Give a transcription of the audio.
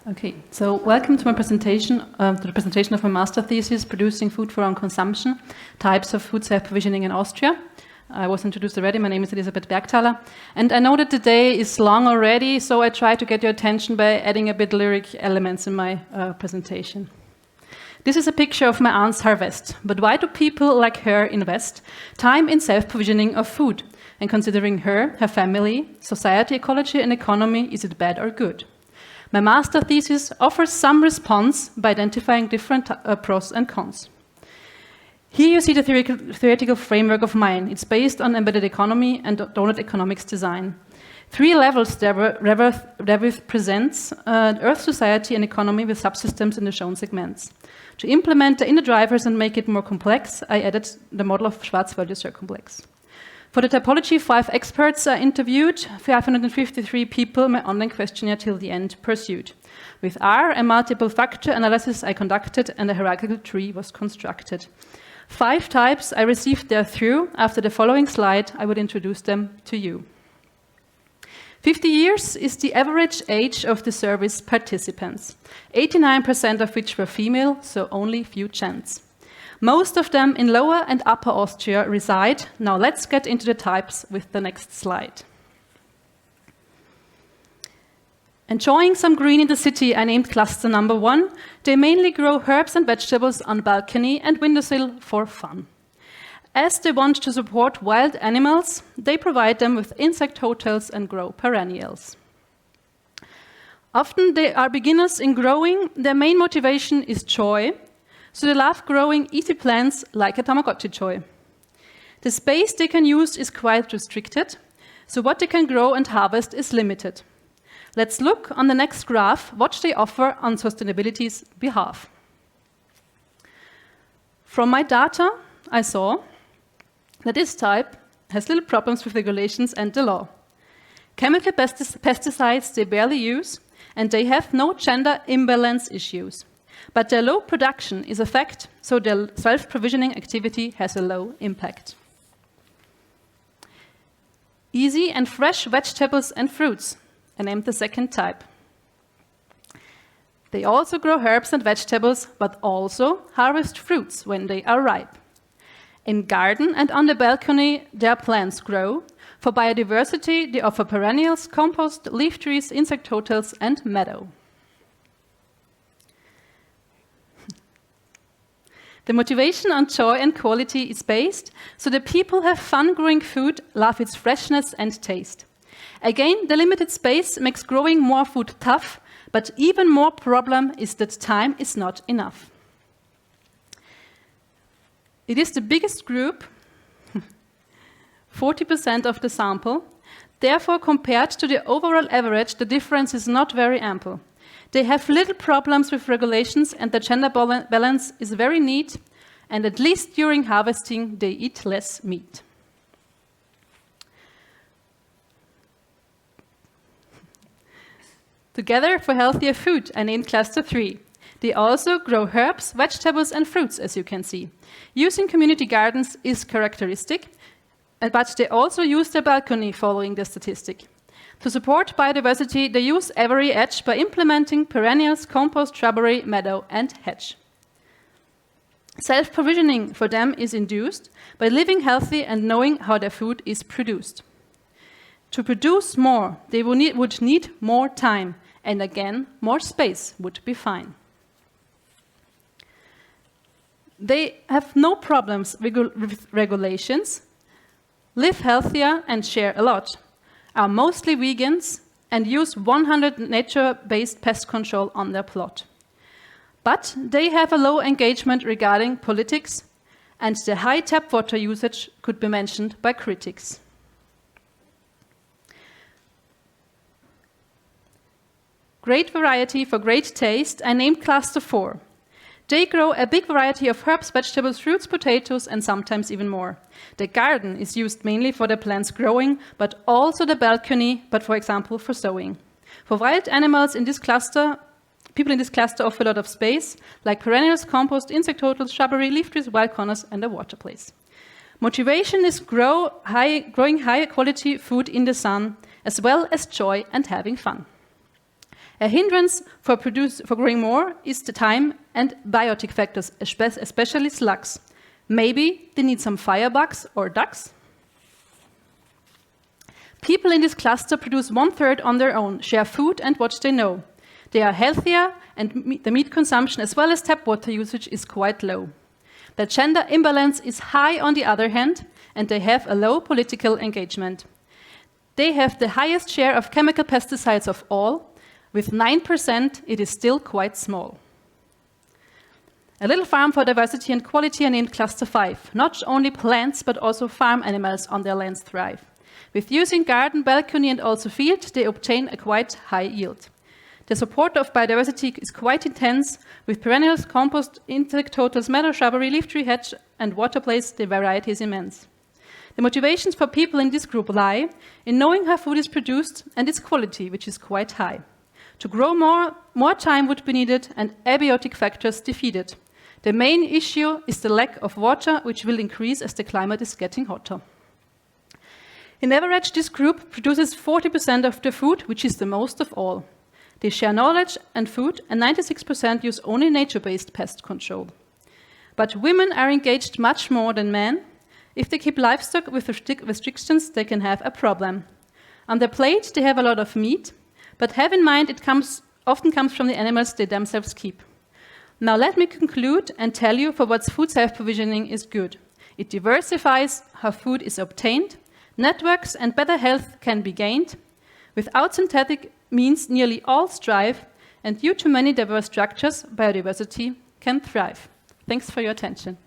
Okay, so welcome to my presentation, to the presentation of my master thesis, Producing Food for Own Consumption, Types of Food Self-Provisioning in Austria. I was introduced already, my name is Elisabeth Bergthaler, and I know that the day is long already, so I try to get your attention by adding a bit lyric elements in my presentation. This is a picture of my aunt's harvest, but why do people like her invest time in self-provisioning of food? And considering her family, society, ecology, and economy, is it bad or good? My master thesis offers some response by identifying different pros and cons. Here you see the theoretical framework of mine. It's based on embedded economy and donut economics design. 3 levels Revith presents Earth society and economy with subsystems in the shown segments. To implement the inner drivers and make it more complex, I added the model of Schwarzwälder circumplex. For the typology, 5 experts are interviewed, 553 people my online questionnaire till the end pursued. With R, a multiple factor analysis I conducted and a hierarchical tree was constructed. 5 types I received there through. After the following slide, I would introduce them to you. 50 years is the average age of the service participants, 89% of which were female, so only few gents. Most of them in Lower and Upper Austria reside. Now let's get into the types with the next slide. Enjoying some green in the city, I named cluster number 1. They mainly grow herbs and vegetables on balcony and windowsill for fun. As they want to support wild animals, they provide them with insect hotels and grow perennials. Often they are beginners in growing. Their main motivation is joy, so they love growing easy plants like a Tamagotchi toy. The space they can use is quite restricted, so what they can grow and harvest is limited. Let's look on the next graph what they offer on sustainability's behalf. From my data, I saw that this type has little problems with regulations and the law. Chemical pesticides they barely use, and they have no gender imbalance issues. But their low production is a fact, so their self-provisioning activity has a low impact. Easy and fresh vegetables and fruits. I named the second type. They also grow herbs and vegetables, but also harvest fruits when they are ripe. In garden and on the balcony, their plants grow. For biodiversity, they offer perennials, compost, leaf trees, insect hotels, and meadow. The motivation on joy and quality is based, so the people have fun growing food, love its freshness and taste. Again, the limited space makes growing more food tough, but even more problem is that time is not enough. It is the biggest group, 40% of the sample. Therefore, compared to the overall average, the difference is not very ample. They have little problems with regulations and the gender balance is very neat, and at least during harvesting, they eat less meat. Together for healthier food, I named cluster 3. They also grow herbs, vegetables, and fruits, as you can see. Using community gardens is characteristic, but they also use their balcony following the statistic. To support biodiversity, they use every edge by implementing perennials, compost, shrubbery, meadow, and hedge. Self-provisioning for them is induced by living healthy and knowing how their food is produced. To produce more, they would need more time, and again, more space would be fine. They have no problems with regulations, live healthier and share a lot, are mostly vegans, and use 100% nature-based pest control on their plot. But they have a low engagement regarding politics, and the high tap water usage could be mentioned by critics. Great variety for great taste, I named cluster 4. They grow a big variety of herbs, vegetables, fruits, potatoes, and sometimes even more. The garden is used mainly for the plants growing, but also the balcony, but for example for sowing. For wild animals in this cluster, people in this cluster offer a lot of space, like perennials, compost, insect hotels, shrubbery, leaf trees, wild corners, and a water place. Motivation is growing high quality food in the sun, as well as joy and having fun. A hindrance for growing more is the time and biotic factors, especially slugs. Maybe they need some firebugs or ducks. People in this cluster produce 1/3 on their own, share food and what they know. They are healthier and the meat consumption as well as tap water usage is quite low. The gender imbalance is high on the other hand, and they have a low political engagement. They have the highest share of chemical pesticides of all. With 9%, it is still quite small. A little farm for diversity and quality are named Cluster 5. Not only plants, but also farm animals on their lands thrive. With using garden, balcony, and also field, they obtain a quite high yield. The support of biodiversity is quite intense, with perennials, compost, insect totals, meadow, shrubbery, leaf tree, hedge, and water place, the variety is immense. The motivations for people in this group lie in knowing how food is produced and its quality, which is quite high. To grow more time would be needed and abiotic factors defeated. The main issue is the lack of water, which will increase as the climate is getting hotter. In average, this group produces 40% of the food, which is the most of all. They share knowledge and food, and 96% use only nature-based pest control. But women are engaged much more than men. If they keep livestock with restrictions, they can have a problem. On their plate, they have a lot of meat, but have in mind it often comes from the animals they themselves keep. Now let me conclude and tell you for what food self-provisioning is good. It diversifies how food is obtained, networks and better health can be gained. Without synthetic means nearly all strive, and due to many diverse structures, biodiversity can thrive. Thanks for your attention.